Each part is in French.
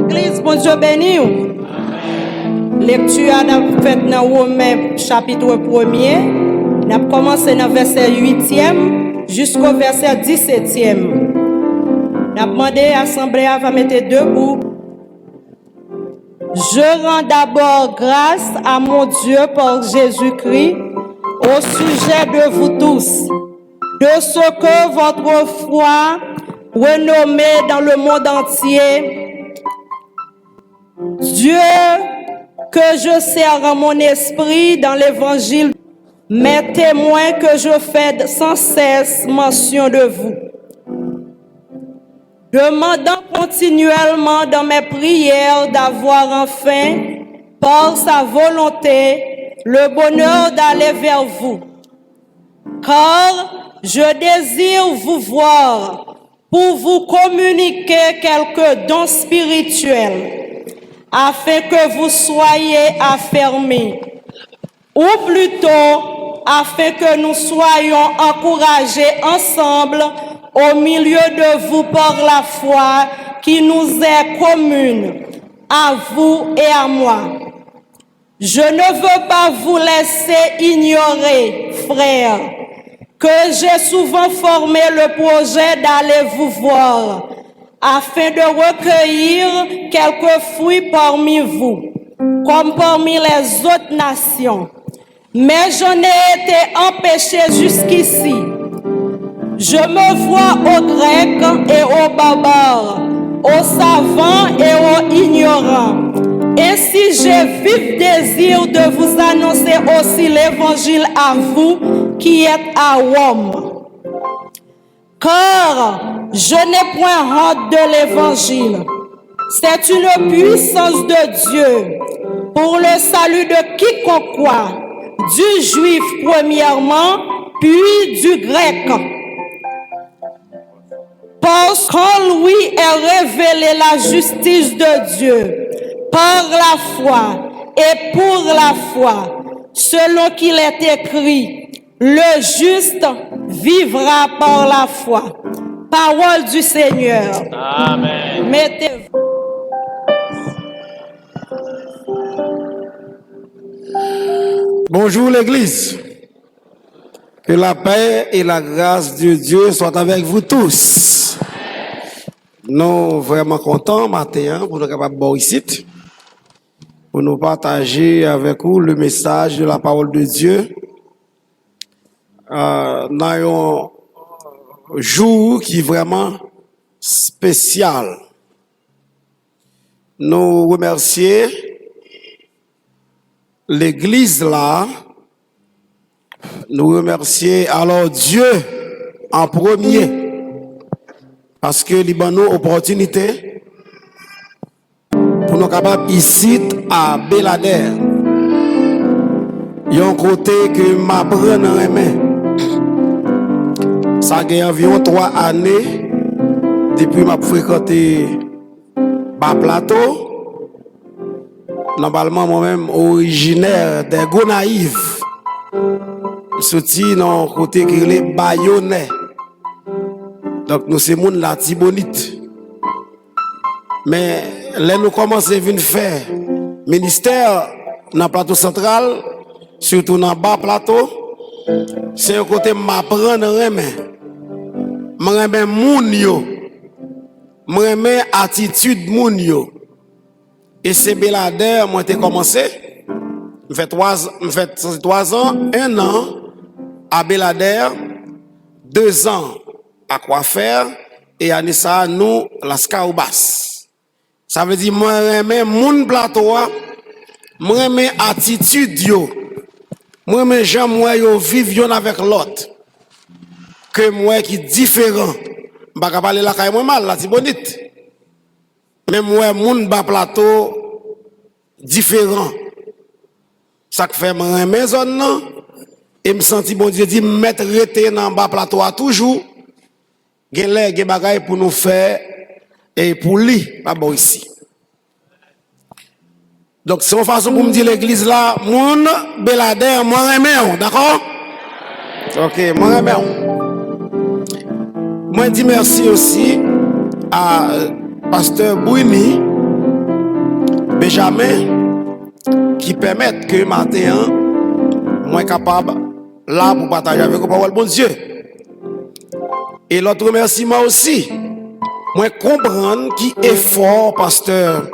Église, bon Dieu béni. Lecture à faite dans Romains chapitre 1er. Nous avons commencé dans verset 8e jusqu'au verset 17e. Nous avons demandé à l'Assemblée à mettre debout. Je rends d'abord grâce à mon Dieu par Jésus-Christ au sujet de vous tous, de ce que votre foi renommée dans le monde entier, Dieu que je sers en mon esprit dans l'évangile, mes témoins que je fais sans cesse mention de vous, demandant continuellement dans mes prières d'avoir enfin, par sa volonté, le bonheur d'aller vers vous. Car je désire vous voir pour vous communiquer quelques dons spirituels, afin que vous soyez affermis, ou plutôt afin que nous soyons encouragés ensemble au milieu de vous par la foi qui nous est commune, à vous et à moi. Je ne veux pas vous laisser ignorer, frères, que j'ai souvent formé le projet d'aller vous voir, afin de recueillir quelques fruits parmi vous, comme parmi les autres nations. Mais j'en ai été empêché jusqu'ici. Je me vois aux Grecs et aux barbares, aux savants et aux ignorants. Ainsi, j'ai vif désir de vous annoncer aussi l'évangile à vous qui êtes à Rome. Car je n'ai point honte de l'évangile. C'est une puissance de Dieu pour le salut de quiconque croit, du juif premièrement, puis du grec. Parce qu'en lui est révélée la justice de Dieu par la foi et pour la foi, selon qu'il est écrit, le juste vivra par la foi. Parole du Seigneur. Amen. Mettez-vous. Bonjour l'Église. Que la paix et la grâce de Dieu soient avec vous tous. Nous sommes vraiment contents matin pour nous capables de ici, pour nous partager avec vous le message de la parole de Dieu. Dans un jour qui est vraiment spécial. Nous remercions l'Église là. Nous remercions alors Dieu en premier. Parce que il a une opportunité pour nous capables ici à Belader. Il y a un côté que m'apprend dans les mains. Ça fait environ 3 années depuis que je fréquenté Bas Plateau. Normalement, moi-même, originaire des Gonaïves. Je suis dans le côté qui est Bayonnais. Donc, nous sommes la Tibonite. Mais là, nous commençons à venir faire ministère dans le plateau central, surtout dans le bas plateau. C'est un côté qui m'apprend dans les mains. M'aime moun yo. M'aime attitude moun yo. Et c'est Belader, moi j'ai commencé. Je fais 3 ans, 1 an à Belader, 2 ans à quoi faire et à ça nous la Skaoubas. Ça veut dire moi aime moun plateau, moi aime attitude yo. Moi aime gens moi yo vivre yon avec l'autre. Que moi qui différent. M'pa ka parler la kay moi mal la Tibonite. Mais moi moun bas plateau différent. Ça fait moi aime zone nan et me senti bon Dieu dit mettre rete dans bas plateau à toujours. Gen lè gen bagay pour nous faire et pour lui pas bon ici. Donc c'est une façon pour me dire l'église là, moun Belader moi aime, d'accord? OK, moi aime. Moi dis merci aussi à pasteur Bouini mais jamais qui permettent que matin, moi capable là pour partager avec la parole bon Dieu. Et l'autre remerciement aussi, moi comprendre qui est fort, pasteur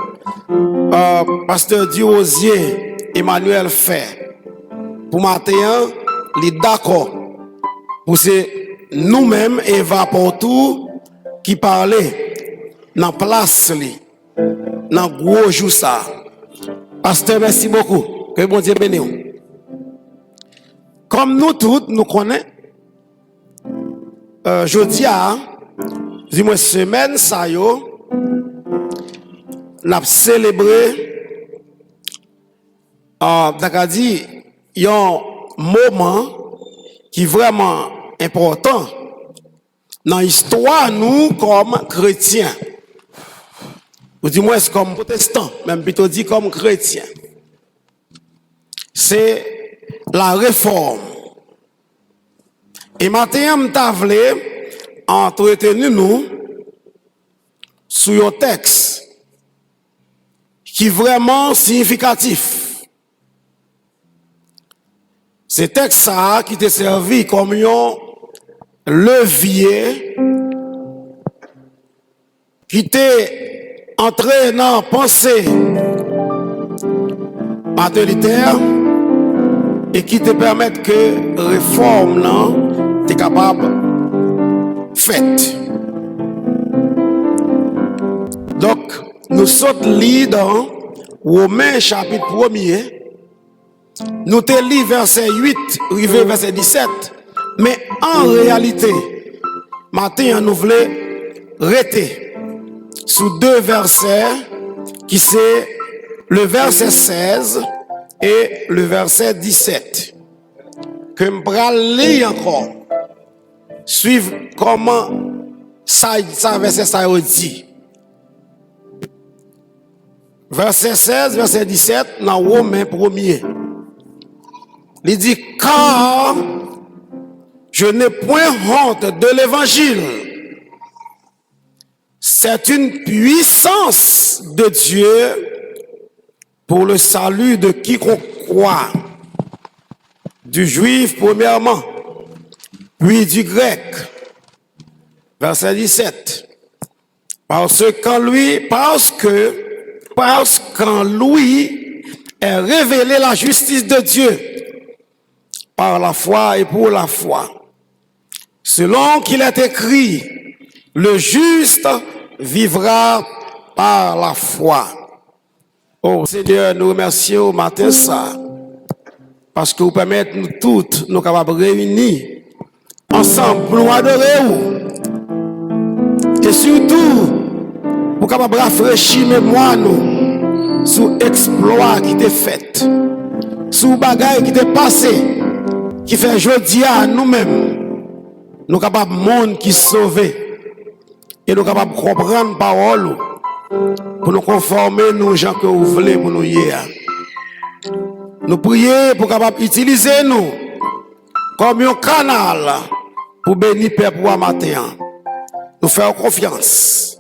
Diosier Emmanuel fait. Pour matin, il est d'accord. Pour c'est nous-mêmes, Eva Portou, qui parlait dans place, dans gros jour ça. Pasteur, merci beaucoup. Que bon Dieu bénisse. Comme nous tous, nous connaissons, jeudi à, dis-moi, semaine, ça y est, nous avons célébré, d'accord dit, il y a un moment qui est vraiment important dans l'histoire, nous, comme chrétiens. Ou du moins comme protestants, même plutôt dit comme chrétiens. C'est la réforme. Et maintenant, nous avons entretenu nous sur un texte qui est vraiment significatif. Ce texte qui t'a servi comme un levier qui t'est entré dans la pensée maternitaire et qui te permet que la réforme t'es capable de faire. Donc, nous sommes lits dans Romains chapitre 1er. Nous te lis verset 8, arrivé verset 17. Mais en réalité, matin, nous voulons rester sous deux versets qui c'est le verset 16 et le verset 17. Que je vais lire encore. Suivre comment ça verset ça dit. Verset 16, verset 17, dans Romains 1er. Il dit, car je n'ai point honte de l'évangile. C'est une puissance de Dieu pour le salut de quiconque croit. Du juif premièrement, puis du grec. Verset 17. Parce qu'en lui est révélée la justice de Dieu par la foi et pour la foi. Selon qu'il est écrit, le juste vivra par la foi. Oh Seigneur, nous remercions au matin ça, parce que vous permettez nous toutes, nous capables de réunir ensemble pour nous adorer vous. Et surtout, pour capable rafraîchir mémoire nous sur exploit qui t'est fait, sur bagaille qui t'est passé, qui fait aujourd'hui à nous-mêmes, nous capables monde qui sauvé et nous capables comprendre parole pour nous conformer nous gens que vous voulez pour nous hier. Nous prions pour capable utiliser nous comme un canal pour bénir Père pour matin. Nous faisons confiance.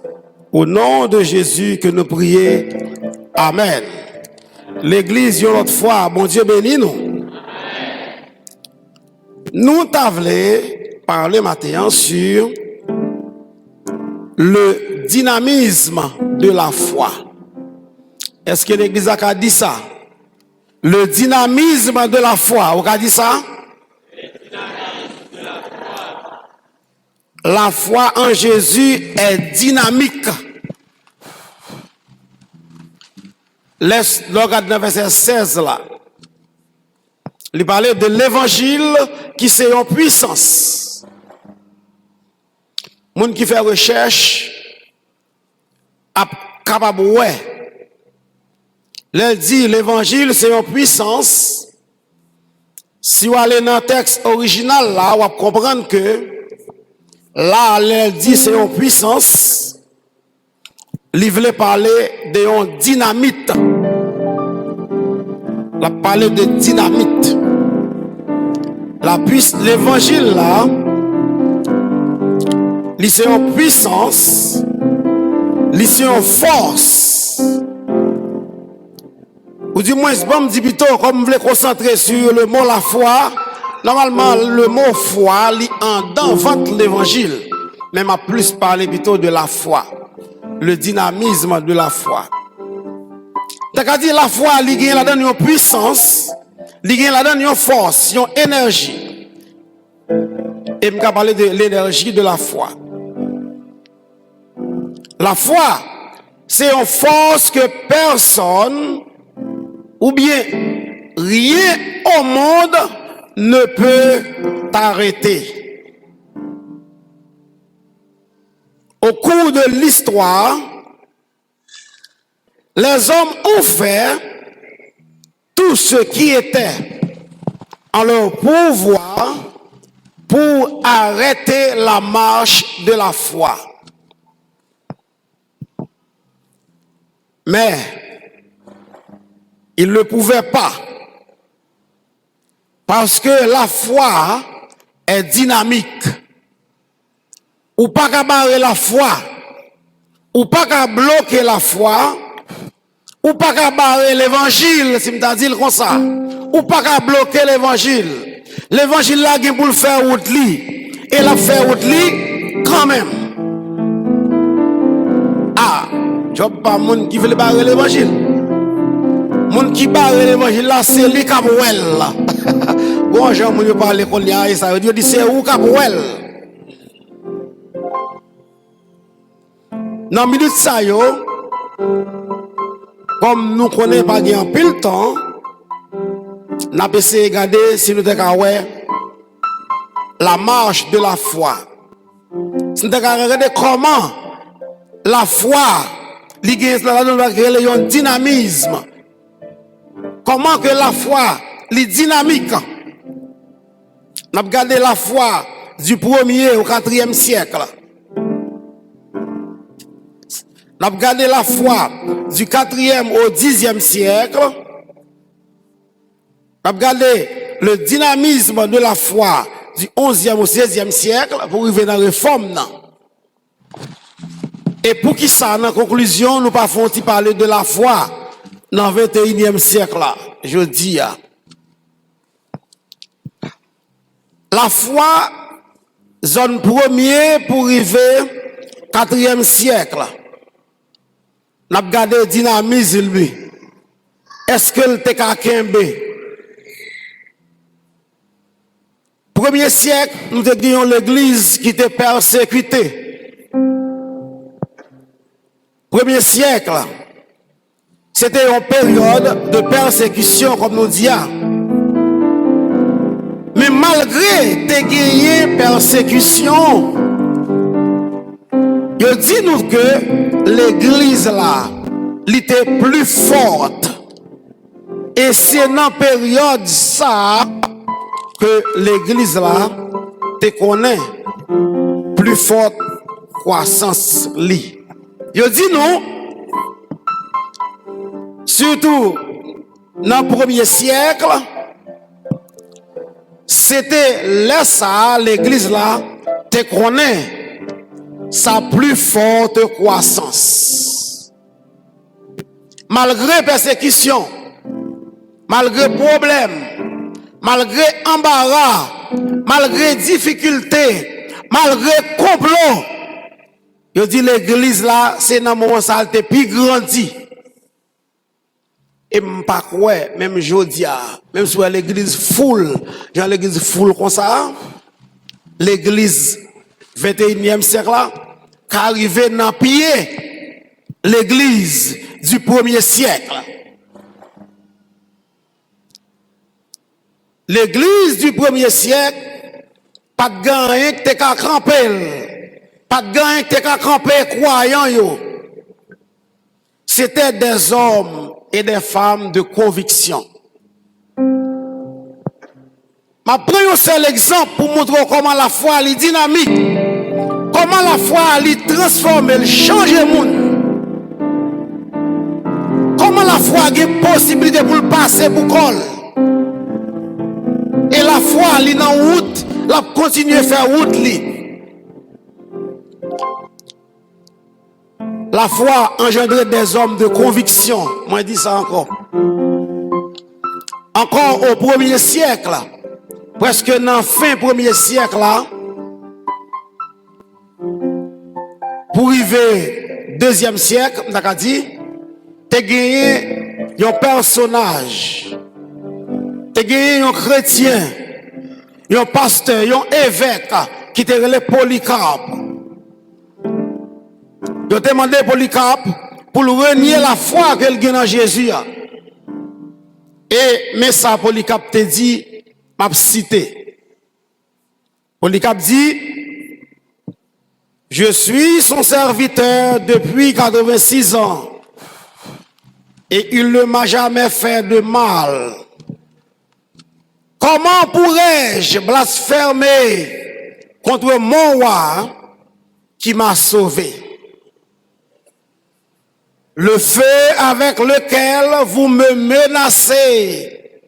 Au nom de Jésus que nous prions. Amen. L'église, une autre fois, bon Dieu bénit nous. Nous t'avons parlé maintenant sur le dynamisme de la foi. Est-ce que l'église a dit ça? Le dynamisme de la foi. On a dit ça? La foi en Jésus est dynamique. Laisse le regarder dans verset 16 là. Il parlait de l'évangile qui c'est en puissance. Moun qui fait recherche a capable ouais. Il dit l'évangile c'est en puissance. Si vous allez dans le texte original là, vous allez comprendre que là, elle dit c'est en puissance. Il voulait parler de dynamite. Il a parlé de dynamite. L'évangile là, c'est en puissance, c'est en force. Du moins, bon, dit plutôt, comme vous voulez concentrer sur le mot la foi, normalement, le mot foi lit en d'avant l'évangile. Mais m'a plus parlé plutôt de la foi. Le dynamisme de la foi. C'est-à-dire la foi, il gagne là-dedans une puissance, il gagne là-dedans une force, une énergie. Et je vais parler de l'énergie de la foi. La foi, c'est une force que personne ou bien rien au monde ne peut t'arrêter. Au cours de l'histoire, les hommes ont fait tout ce qui était en leur pouvoir pour arrêter la marche de la foi. Mais ils ne le pouvaient pas. Parce que la foi est dynamique. Ou pas qu'à barrer la foi. Ou pas qu'à bloquer la foi. Ou pas qu'à barrer l'évangile, si je dis comme ça. Ou pas qu'à bloquer l'évangile. L'évangile là, il pour le faire route li. Et la faire route li, quand même. Ah, je ne sais pas moun qui veut barrer l'évangile. Moun qui barre l'évangile là, c'est lui qui a là. Bon, j'ai moun parler qu'on y a ça. Dieu dit c'est où qui a dans minute ça yo, comme nous connaissons pas bien pile temps, n'a pas essayé de regarder si nous avons la marche de la foi. Si nous avons regardé comment la foi, un dynamisme. Comment que la foi, les dynamique. Nous avons regardé la foi du 1er au 4e siècle. Nous avons regardé la foi du 4e au 10e siècle. Nous avons regardé le dynamisme de la foi du 11e au 16e siècle pour arriver dans la réforme. Et pour qui ça, en conclusion, nous ne pouvons pas parler de la foi dans le 21e siècle. Je dis, la foi, zone première pour arriver 4e siècle. Nous avons regardé le dynamisme, lui. Est-ce que le TKKMB? Premier siècle, nous avons l'église qui était persécutée. Premier siècle, c'était une période de persécution, comme nous disons. Mais malgré tes gagné persécution, je dis nous que l'église là, elle était plus forte. Et c'est dans la période ça que l'église là te connaît plus forte croissance li. Je dis nous, surtout dans le 1er siècle, c'était là ça, l'église là, te connaît sa plus forte croissance. Malgré persécution, malgré problème, malgré embarras, malgré difficulté, malgré complot, je dis l'église là, c'est dans le moment où ça a été plus grandi. Et pas quoi, même jeudi, même si l'église full, genre l'église full comme ça, l'église 21e siècle là, qui arrivé dans pied l'église du 1er siècle. L'église du 1er siècle, pas de gain qui t'es qu'à camper, pas de gain qui t'es qu'à camper croyant yo. C'était des hommes et des femmes de conviction. Je prends un seul exemple pour montrer comment la foi est dynamique, comment la foi est transformée, elle change le monde. Comment la foi a une possibilité pour le passer pour col. Et la foi, elle est en route, elle continue à faire route. La foi engendre des hommes de conviction. Moi, je dis ça encore. encore au 1er siècle, presque dans le fin 1er siècle là, pour arriver 2e siècle, on a dit, tu as gagné un personnage, tu as gagné un chrétien, un pasteur, un évêque qui te relève Polycarpe. Tu as demandé Polycarpe pour renier la foi qu'elle gagne en Jésus. Et mais ça, Polycarpe te dit, m'a cité. Polycarpe dit, je suis son serviteur depuis 86 ans et il ne m'a jamais fait de mal. Comment pourrais-je blasphémer contre mon roi qui m'a sauvé? Le feu avec lequel vous me menacez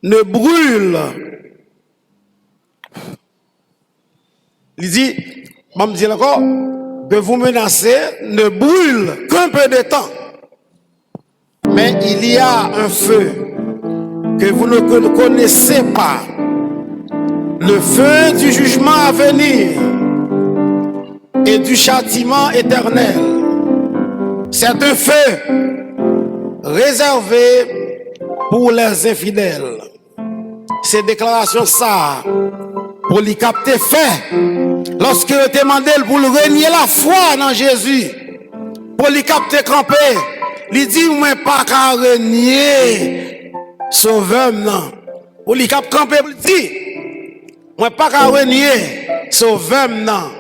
ne brûle. Il dit, je me dis encore, que vous menacez ne brûle qu'un peu de temps. Mais il y a un feu que vous ne connaissez pas. Le feu du jugement à venir et du châtiment éternel. C'est un feu réservé pour les infidèles. Ces déclarations, ça, Polycarpe te fait. Lorsque tu demandé pour renier la foi dans Jésus, Polycarpe te campé. Il dit, moi pas qu'à renier sauveur, non. Polycarpe campé, il dit, moi pas qu'à renier sauveur, non.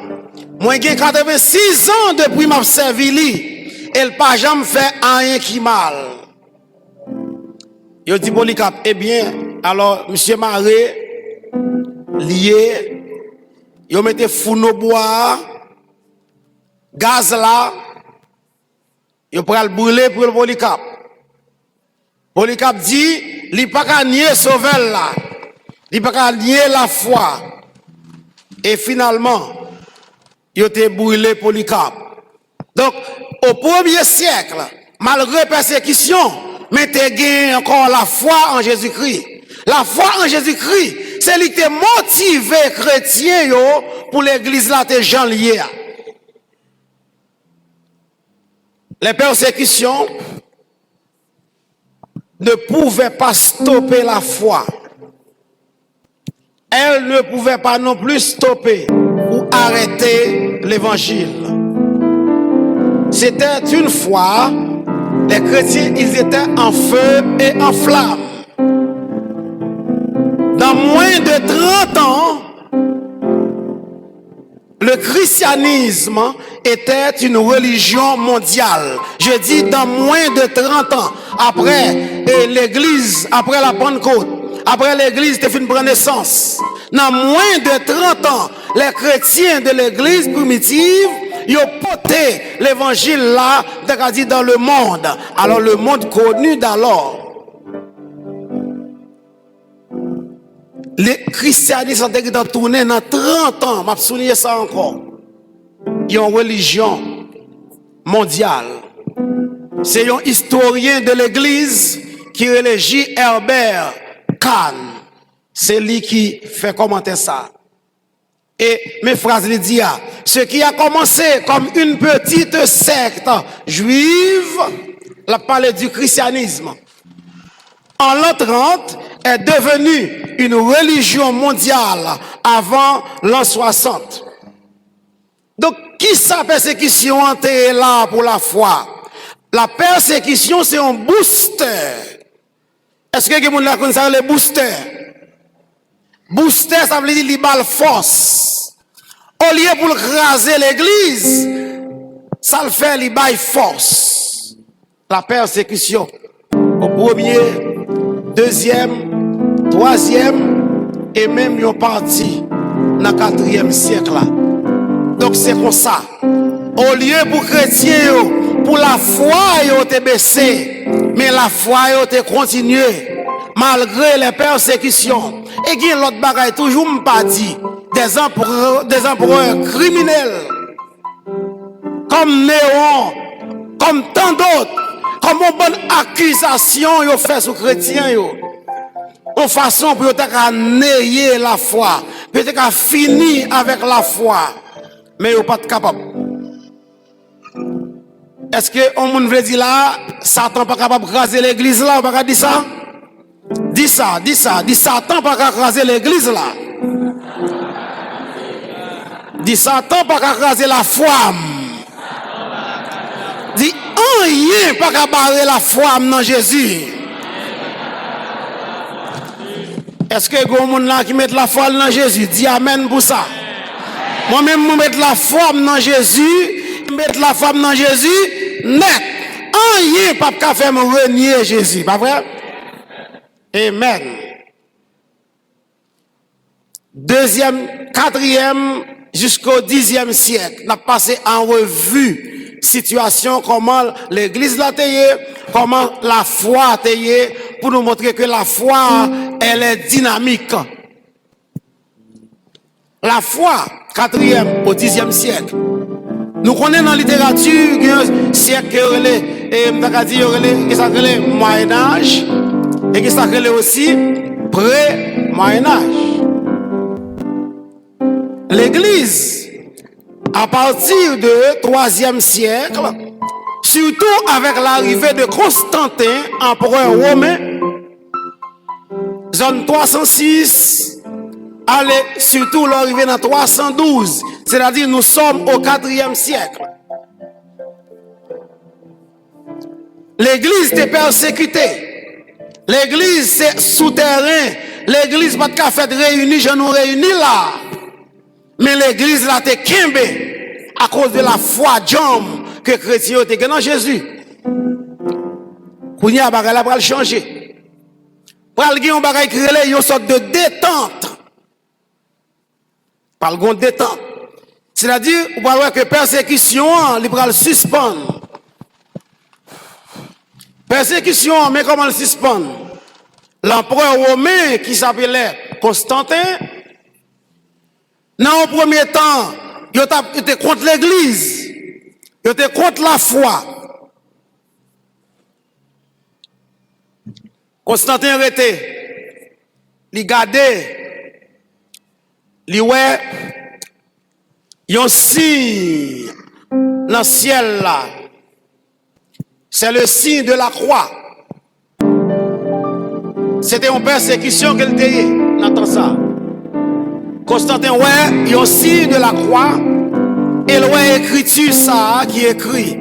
Moi j'ai 86 ans depuis m'a servi lui. Elle pas jamais fait rien qui mal. Il dit Polycarpe, eh bien, alors, monsieur Maré, lié, il mettait fourneau bois, gaz là, il prend le brûler pour le Polycarpe. Polycarpe dit, il n'est pas qu'à nier sauveur là, il n'est pas qu'à nier la foi. Et finalement, il a été brûlé Polycarpe. Donc, au 1er siècle, malgré persécution, mais tu as gagné encore la foi en Jésus-Christ. La foi en Jésus-Christ, c'est lui qui t'a motivé chrétien pour l'église là, t'es gens liés. Les persécutions ne pouvaient pas stopper la foi. Elles ne pouvaient pas non plus stopper ou arrêter l'évangile. C'était une fois, les chrétiens, ils étaient en feu et en flamme. Dans moins de 30 ans, le christianisme était une religion mondiale. Je dis dans moins de 30 ans, après l'église, après la Pentecôte, après l'église te fait prendre naissance. Dans moins de 30 ans, les chrétiens de l'église primitive, ils ont porté l'évangile là, dans le monde. Alors le monde connu d'alors. Les christianismes ont tourné dans 30 ans, je vais souligner ça encore. Ils ont une religion mondiale. C'est un historien de l'église qui élegit Herbert Kahn. C'est lui qui fait commenter ça. Et mes phrases lui disent, ce qui a commencé comme une petite secte juive, la parlé du christianisme, en l'an 30, est devenue une religion mondiale avant l'an 60. Donc, qui sa persécution est là pour la foi? La persécution, c'est un booster. Est-ce que vous connaissez les boosters? Booster, ça veut dire qu'il bat force. Au lieu pour raser l'église, ça le fait, il bat force. La persécution. Au premier, deuxième, troisième, et même une partie dans le 4e siècle. Donc c'est comme ça. Au lieu pour chrétiens, pour la foi, ils ont été baissés, mais la foi, ils ont été continuée, malgré les persécutions. Et qui l'autre bagaille toujours pas dit, des empereurs criminels, comme Néron, comme tant d'autres, comment bonne accusation yo fait sur chrétien yo. En façon pour te nier la foi, peut-être finir avec la foi, mais yo pas capable. Est-ce que on moun veut dire là, Satan pas capable de craser l'église là, on pas dire ça? Dis Satan pas capable de craser l'église là. Dis Satan pas capable de craser la foi. Dis rien pas capable de barrer la foi dans Jésus. Est-ce que il y a moun là qui met la foi dans Jésus? Dis amen pour ça. Moi-même, je mets la foi dans Jésus, mettre la femme dans Jésus, net. Rien pas qu'à faire me renier Jésus, pas vrai? Amen. Deuxième, quatrième, jusqu'au 10e siècle, on a passé en revue situation, comment l'église l'a taillé, comment la foi a taillé, pour nous montrer que la foi, elle est dynamique. La foi, 4e au 10e siècle. Nous connaissons dans la littérature un siècle qui est le Moyen-Âge et qui est aussi pré-Moyen-Âge. L'Église, à partir du 3e siècle, surtout avec l'arrivée de Constantin, empereur romain, zone 306, allez surtout l'arrivée dans 312, c'est-à-dire nous sommes au 4e siècle. L'église est persécutée. L'église c'est souterrain. L'église pas de fait réunie, je nous réunis là. Mais l'église là t'es kimbe à cause de la foi d'homme que les chrétiens ont dans Jésus. Qu'on y a bagay la pral changer. Pral gen on bagay créé une sorte de détente. Par le détente. C'est-à-dire, on va voir que persécution, il va le suspendre. Persécution, mais comment le suspendre? L'empereur romain qui s'appelait Constantin, dans le premier temps, il était contre l'église, il était contre la foi. Constantin était, il gardait, il ouais, il y a un signe dans le ciel là. C'est le signe de la croix. C'était une persécution qu'elle était. On entend ça. Constantin, ouais, il y a un signe de la croix. Et le ouais, écriture ça qui écrit.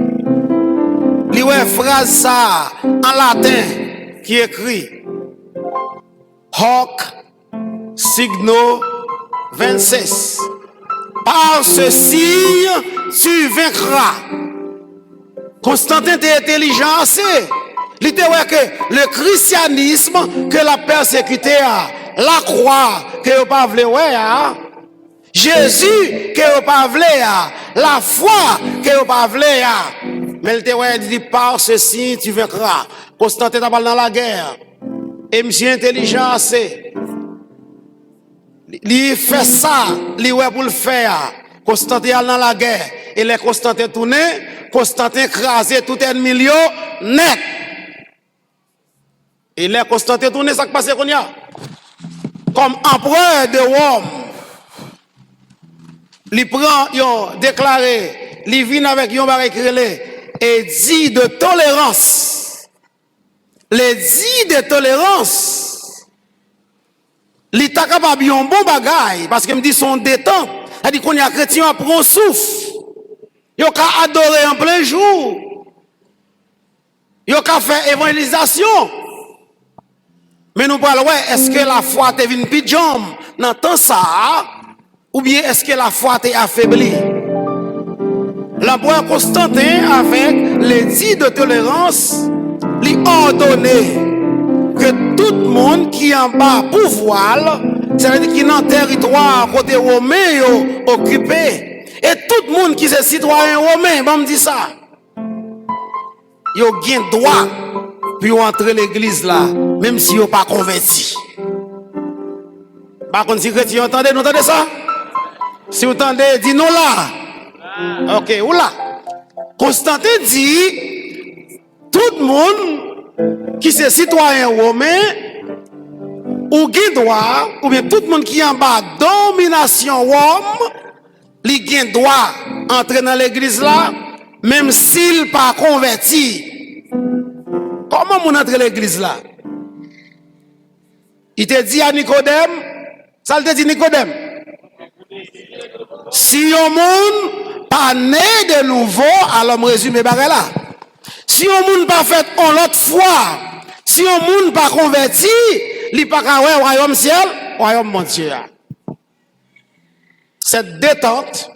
Il ouais, phrase ça en latin qui écrit. Hoc signo 26. Par ce signe, tu vaincras. Constantin était intelligent assez. Il était ouais que le christianisme que la persécuté a, la croix que vous pas voulu ouais Jésus que vous pas voulu la foi que vous pas voulu mais il était ouais dit par ce signe tu vaincras. Constantin t'a parlé dans la guerre. Et monsieur intelligent assez. Il fait ça, il ouais pour le faire. Constantin dans la guerre. Et les Constantin tourné, Constantin crasé tout ennemi net. Et les Constantin tourné, ça qui passe qu'on y a. Comme empereur de Rome. Il prend, il déclaré, il vient avec un baril et dit de tolérance. Les dit de tolérance. Il est capable de un bon bagaille parce qu'il me dit son détente. Il dit qu'on y a chrétien à prendre souffle. Il a adoré en plein jour. Il a fait évangélisation. Mais nous parlons, ouais, est-ce que la foi t'est venue pidjam dans temps ça? Ou bien est-ce que la foi t'est affaiblie? L'empereur Constantin, avec les dits de tolérance, lui ordonné que tout le monde qui est en bas pouvoir, c'est-à-dire qui est dans le territoire côté romain occupé, et tout le monde qui est citoyen romain, on me dit ça, il a un droit pour entrer l'église là, même si il n'est pas converti. Par contre, si vous entendez, vous entendez ça? Si vous entendez, dis nous là. Ok, ou là. Constantin dit, tout le monde qui est citoyen romain, ou qui droit, ou bien tout le monde qui est en bas, domination Rome, il a droit d'entrer dans l'église là, même s'il n'est pas converti. Comment on entre dans l'église là? Il te dit à Nicodème, ça le dit Nicodème. Si un monde pas né de nouveau, alors me résume bagay là. Si un monde pas fait en l'autre fois, si un monde pas converti, il pas qu'à ouais royaume ciel, royaume mon Dieu. Cette détente,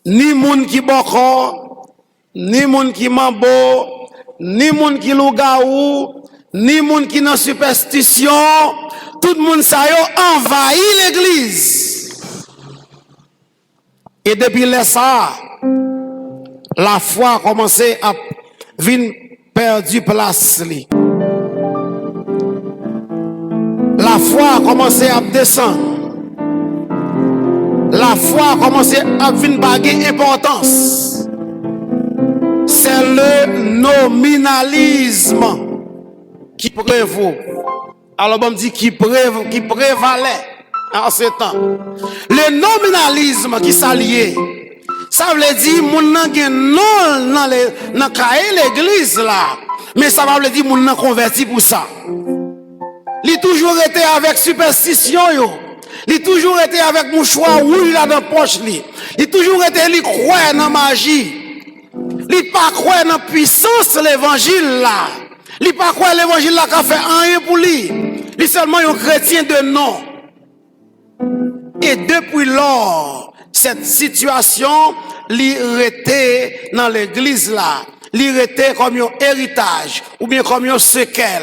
ni monde qui boko, ni monde qui mambo, ni monde qui lougaou, ni monde qui dans superstition, tout le monde ça yo envahi l'église. Et depuis ça, la foi a commencé à venir perdre place. La foi a commencé à descendre. La foi a commencé à venir baguer importance. C'est le nominalisme qui prévaut. Alors on me dit qui prévalait en ce temps. Le nominalisme qui s'alliait, ça veut dire moun nan gen non dans l'église là, mais ça veut dire moun nan converti pour ça. Il toujours été avec superstition yo. Il toujours été avec mouchoir rouge là dans poche li. Il toujours été il croit dans magie. Il pas croire dans puissance de l'évangile là. Il pas croire l'évangile là qu'a fait rien pour lui. Il seulement un chrétien de nom. Et depuis lors, cette situation l'irrité dans l'église là, l'irrité comme un héritage ou bien comme un séquelle.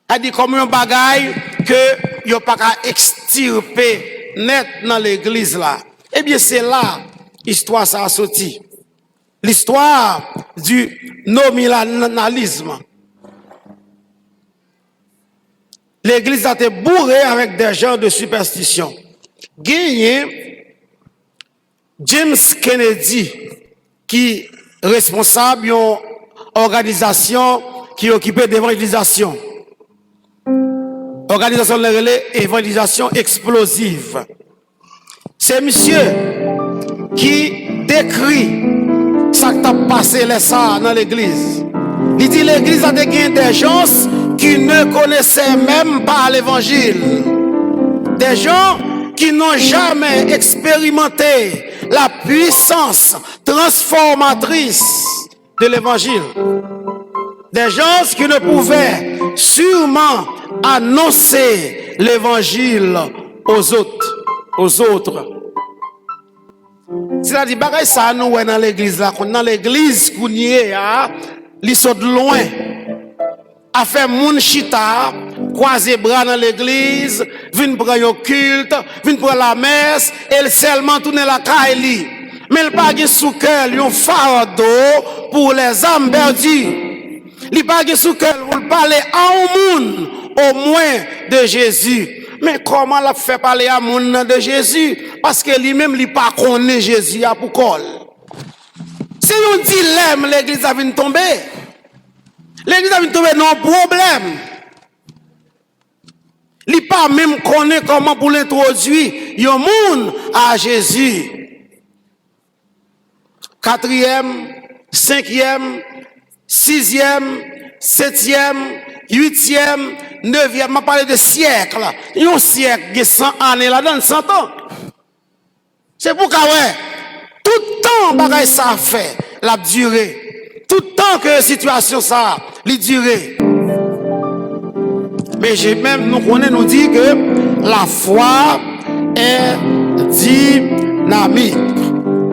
Elle dit comme un bagaille que yo pas qu'à extirper net dans l'église là. Eh bien c'est là l'histoire ça a sorti. L'histoire du nominalisme. L'église a été bourrée avec des gens de superstition. Gagné James Kennedy, qui est responsable d'une organisation qui est occupée d'évangélisation. Organisation de l'évangélisation explosive. C'est monsieur qui décrit ça qui a passé ça dans l'église. Il dit l'église a des gens qui ne connaissaient même pas l'évangile. Des gens qui n'ont jamais expérimenté la puissance transformatrice de l'évangile. Des gens qui ne pouvaient sûrement annoncer l'évangile aux autres. C'est-à-dire, bagay ça nous dans l'église là, dans l'église qu'on y est, li sont de loin. A fait moun chita, croiser bras dans l'église, vinn prendre un culte, vinn prendre la messe, et seulement tourner la caille. Mais il pas gen sous cœur un fardeau pour les âmes perdues. Il pas gen sous cœur pour parler à un monde au moins de Jésus. Mais comment la fait parler à moun de Jésus? Parce que lui-même il pas connaît Jésus à pour col. C'est un dilemme l'église a vinn tomber. L'église a trouvé non problème. Il n'a pas même connaît comment pour l'introduire le monde à Jésus. 4e, 5e, 6e, 7e, 8e, 9e. Je parle de siècle. Un siècle, il y a 100 années là-dedans, 100 ans. C'est pourquoi, ouais, tout le temps, bagaille ça fait la durée. Tout le temps que la situation ça, les durée. Mais j'ai même, nous dit que la foi est dynamique.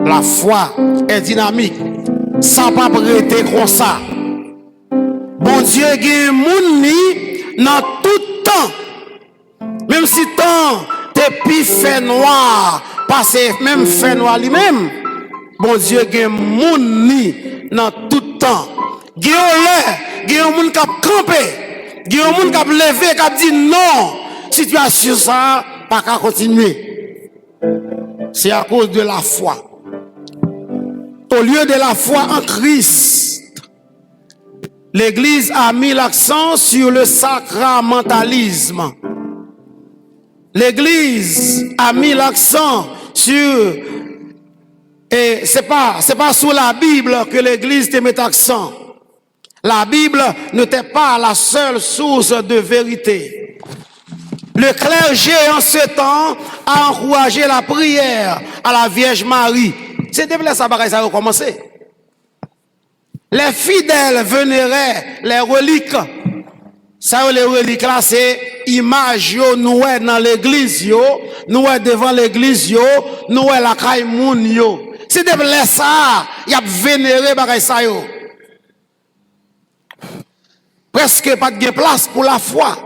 La foi est dynamique. Ça pas prêter comme ça. Bon Dieu, il y a moun dans tout temps. Même si temps, depuis fait noir, passé même fait noir lui-même. Bon Dieu, il y a moun dans tout temps. Il y a un monde qui a campé. Il y a un monde qui a levé, qui a dit non, situation ça, pas qu'à continuer. C'est à cause de la foi. Au lieu de la foi en Christ, l'Église a mis l'accent sur le sacramentalisme. L'Église a mis l'accent sur, et c'est pas sur la Bible que l'Église te met l'accent. La Bible n'était pas la seule source de vérité. Le clergé en ce temps a encouragé la prière à la Vierge Marie. C'est depuis là ça a recommencé. Les fidèles vénéraient les reliques. Ça, les reliques là, c'est image nous dans l'église, nous devant l'église, nous la caille moun yo. C'est depuis là ça, y a vénéré bagay ça yo. Presque pas de place pour la foi.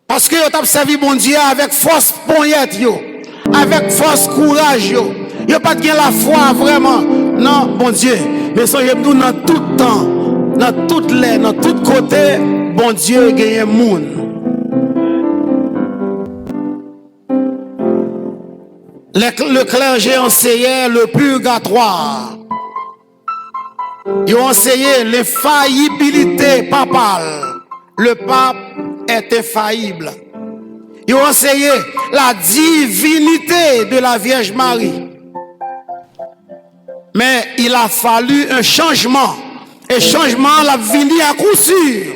Parce que vous avez servi bon Dieu avec force poignette, avec force courage. Vous n'avez pas de la foi vraiment. Non, bon Dieu. Mais soyez-nous dans tout temps, dans toutes les, dans tout côté, bon Dieu gagne monde. Le clergé enseignait le purgatoire. Ils ont enseigné l'infaillibilité papale. Le pape est infaillible. Ils ont enseigné la divinité de la Vierge Marie. Mais il a fallu un changement. Et changement l'a venu à coup sûr.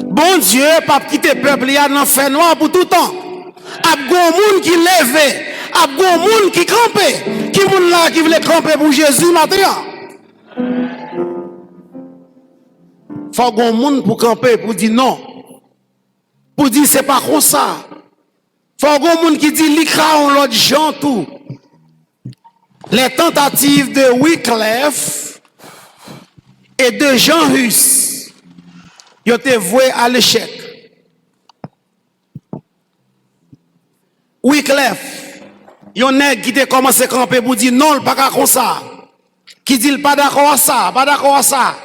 Bon Dieu, pas quitter peuple, il y a un fait noir pour tout temps. A bon monde qui lève, a bon monde qui campe, qui monde là qui voulait camper pour Jésus maintenant. Faut bon monde pour camper, pour dire non. Pour dire c'est pas comme ça. Faut bon monde qui dit l'icra l'autre gens tout. Les tentatives de Wycliffe et de Jean Hus ont été vouées à l'échec. Wycliffe, il y en a qui ont commencé à camper pour dire non, pas comme ça. Qui dit pas d'accord à ça, pas d'accord à ça.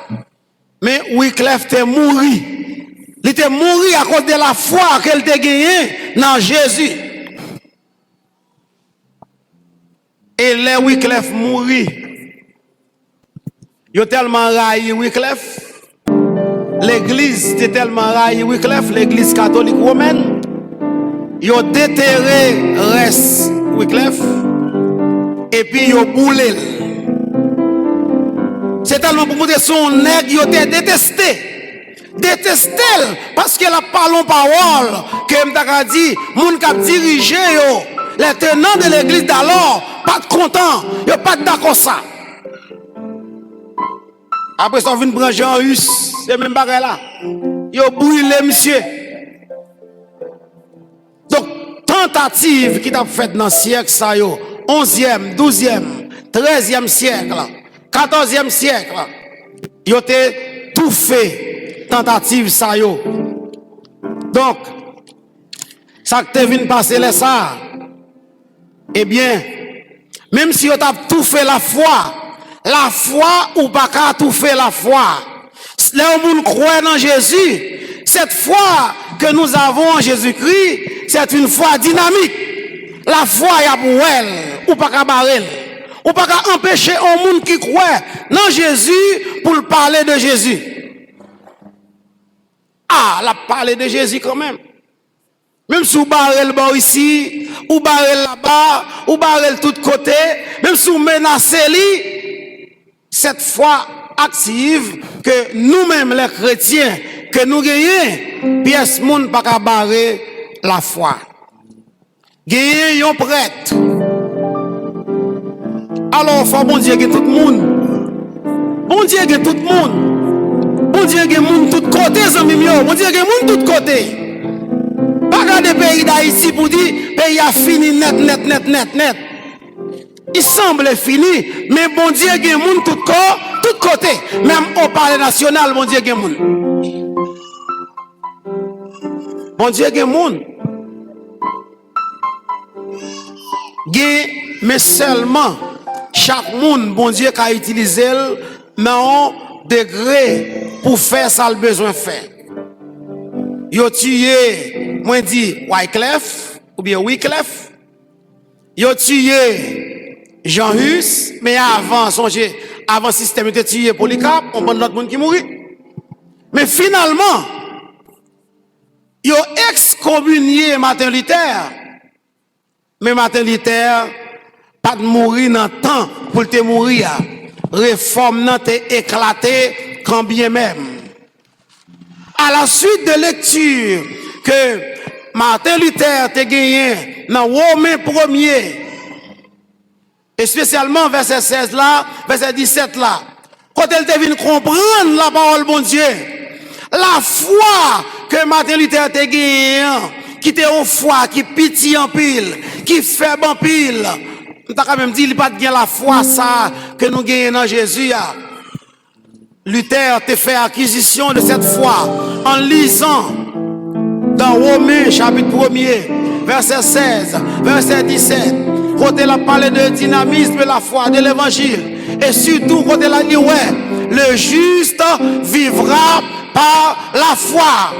Mais Wycliffe est mort. Il était mort à cause de la foi qu'elle a gagnée dans Jésus. Et les Wycliffe mourit. Ils ont tellement raillé Wycliffe. L'église était tellement raillé Wycliffe, l'église catholique romaine. Ils ont déterré reste Wycliffe. Et puis ils ont boulé. C'est tellement pour montrer son nègre, ils ont détesté. Détesté parce qu'elle a parlé en parole. Que m'ta dit, moun k'ap dirigé yo. Les tenants de l'église d'alors, pas content, ils pas d'accord ça. Après ça, on vient prendre Jean Hus, c'est même bagarre là. Ils ont brûlé monsieur. Donc, tentative qui t'a fait dans le siècle, ça yo, 11e, 12e, 13e siècle, 14e siècle, ils ont tout fait, tentative ça yo. Donc, ça que t'es venu passer là ça. Eh bien, même si on a tout fait la foi ou pas qu'à tout fait la foi. Là où nous croyons dans Jésus, cette foi que nous avons en Jésus-Christ, c'est une foi dynamique. La foi y a pour elle, ou pas qu'à barrer, ou pas qu'à empêcher un monde qui croit dans Jésus pour parler de Jésus. Ah, la parler de Jésus quand même. Même si vous barrez le bord ici, ou barrez là-bas, ou barrez de tous côtés, même si vous menacez lui, cette foi active que nous-mêmes les chrétiens, que nous gagnons, pièce monde pas qu'à barrer la foi. Gagner yon prêtre. Alors, faut bon Dieu que tout le monde. Bon Dieu que tout le monde. Bon Dieu que monde tout côté, zami mio. Bon Dieu que monde tout côté. Pas regarder le pays d'Haïti pour dire le pays a fini net. Il semble fini, mais bon Dieu il y a des gens tout côté. Même au palais national, bon Dieu il y a des gens. Bon Dieu il y a des gens. Mais seulement chaque monde, bon Dieu qui a utilisé dans un degré pour faire ça le besoin de faire. Yo tué, moi dit Wycliffe, ou bien Wycliffe. Yo tué Jean Hus, mais avant, songez, avant le système était tué Polycarpe, on prend d'autres monde qui mourit. Mais finalement, ils ont excommunié Martin Luther. Mais Martin Luther, pas de mourir dans le temps pour te mourir. Réforme n'a été éclatée quand bien même. À la suite de lecture que Martin Luther a gagné dans Romains 1er, et spécialement verset 16 là, verset 17 là, quand elle devine comprendre la parole bon Dieu, la foi que Martin Luther a gagné, qui était au foi, qui pitié en pile, qui faible en pile, on t'a quand même dit, il n'y a pas de la foi ça que nous gagnons dans Jésus. Luther a fait acquisition de cette foi en lisant dans Romains chapitre 1er, verset 16, verset 17, quand elle a parlé de dynamisme de la foi, de l'évangile, et surtout quand elle a dit, ouais, le juste vivra par la foi.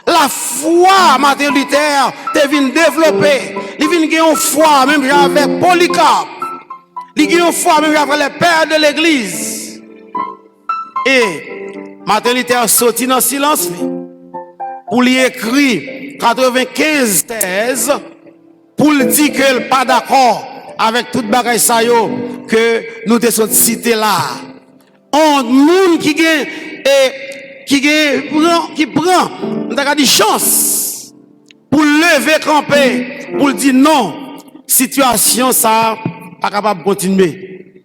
La foi, Martin Luther, te vient développer. Il vient gagner une foi, même avec Polycarpe. Il vient une foi, même avec les pères de l'église. Et Martin Luther sorti dans le silence pour lui écrire 95 thèses pour lui dire qu'elle n'est pas d'accord avec toute bagaille ça que nous te sommes cités là. On monde qui gagne qui prend des chance pour lever camper pour dire non, situation ça pas capable de continuer.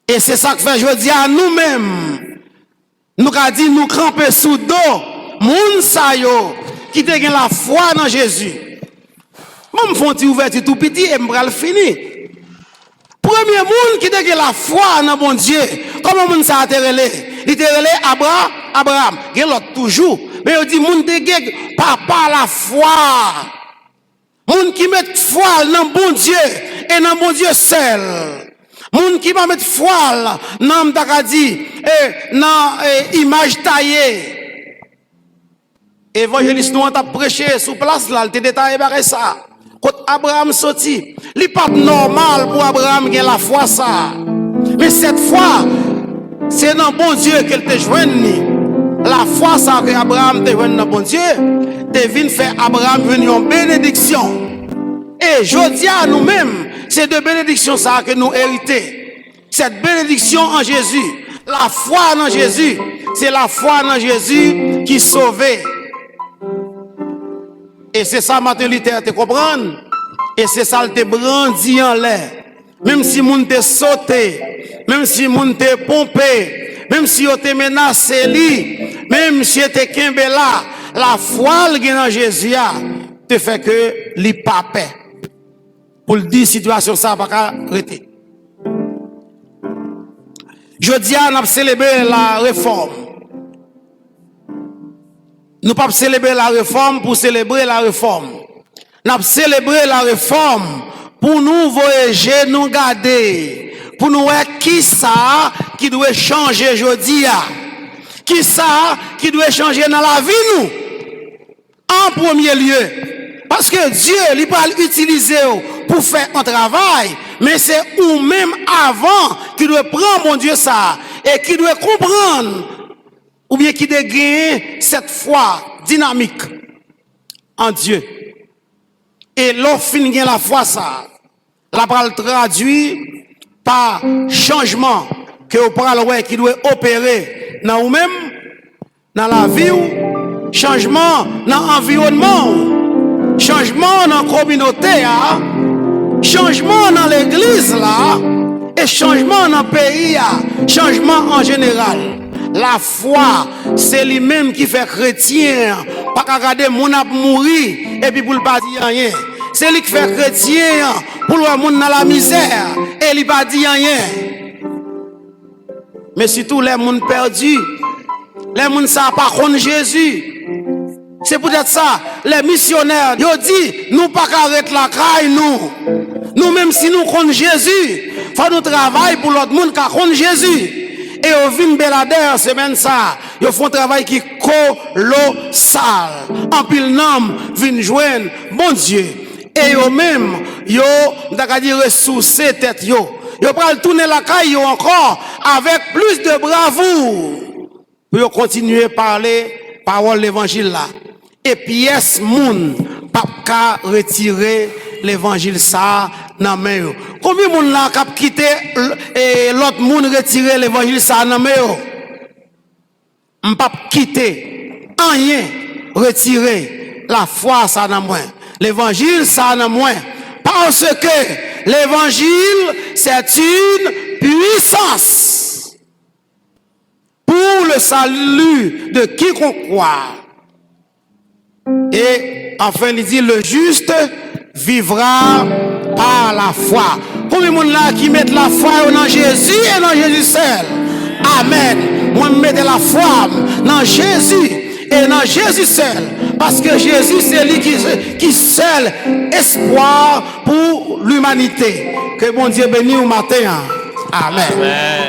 Et c'est ça que fait je dis à nous-mêmes. Nous avons dit nous camper sous dos moun sa yo qui te gen la foi dans Jésus. Moi me font ouverture tout petit et me le fini. Premier monde qui te gen la foi dans bon Dieu, comment moun ça a été relé? Il était relé Abraham, gen l'autre toujours. Mais il dit moun te gen papa la foi. Moun qui met foi dans bon Dieu et dans bon Dieu seul. Moun qui va mettre foi dans m'dakadi et dans image taillée. Évangéliste nous a prêché sous place là, il te détaillé par ça. Quand Abraham sorti, il pas normal pour Abraham qui a la foi ça. Mais cette fois, c'est dans bon Dieu qu'elle te joigne. La foi ça que Abraham te joigne dans bon Dieu, te vient faire Abraham venir en bénédiction. Et je dis à nous-mêmes, c'est de bénédiction ça que nous héritons. Cette bénédiction en Jésus, la foi en Jésus, c'est la foi en Jésus qui sauve. Et c'est ça, Martin Luther, te comprendre. Et c'est ça, te brandi en l'air. Même si moun te sauté, même si moun te pompé, même si on te menacé li, même si on te kembe là, la foi en Jésus te fait que li pas paix. Pour le dire, situation ça va pas arrêter. Je dis à nous célébrer la réforme. Nous ne pouvons pas célébrer la réforme pour célébrer la réforme. Nous avons célébré la réforme pour nous voyager, nous garder. Pour nous voir qui ça qui doit changer aujourd'hui. Qui ça qui doit changer dans la vie nous. En premier lieu. Parce que Dieu, il va l'utiliser pour faire un travail. Mais c'est nous-mêmes avant qui doit prendre mon Dieu ça. Et qui doit comprendre. Ou bien qui doit gagner cette foi dynamique en Dieu. Et l'offre finit la foi ça. La parole traduit par changement que vous parlez qui doit opérer dans vous-même, dans la vie, changement dans l'environnement, changement dans la communauté, changement dans l'église là, et changement dans le pays, changement en général. La foi, c'est lui-même qui fait chrétien. Pas qu'à regarder mon ap mourir et puis pour le pas dire rien. C'est lui qui fait chrétien pour le monde dans la misère et il pas dire rien. Mais surtout les monde perdus, les monde ça pas contre Jésus. C'est peut-être ça, les missionnaires, ils disent, nous pas arrêter la caille nous. Nous même si nous contre Jésus, faut nous travailler pour l'autre monde qui contre Jésus. Et au vin belader semaine ça, ils font un travail qui est colossal. En pile nom, vin joindre bon Dieu. Et eux même, yo, d'ailleurs ressourcer tête yo. Ils vont tourner la caille encore avec plus de bravoure pour continuer à parler parole l'évangile là. Et pièce moun pas retirer l'évangile ça dans main. Combien moun là cap quitter et l'autre moun retirer l'évangile ça dans main? M'pas quitter rien retirer la foi ça dans moi. L'évangile ça dans moi parce que l'évangile c'est une puissance pour le salut de quiconque croit. Et enfin il dit le juste vivra par la foi. Combien de monde là qui met la foi dans Jésus et dans Jésus seul? Amen. Moi je mets la foi dans Jésus et dans Jésus seul. Parce que Jésus c'est lui qui seul espoir pour l'humanité. Que bon Dieu bénisse au matin. Amen. Amen.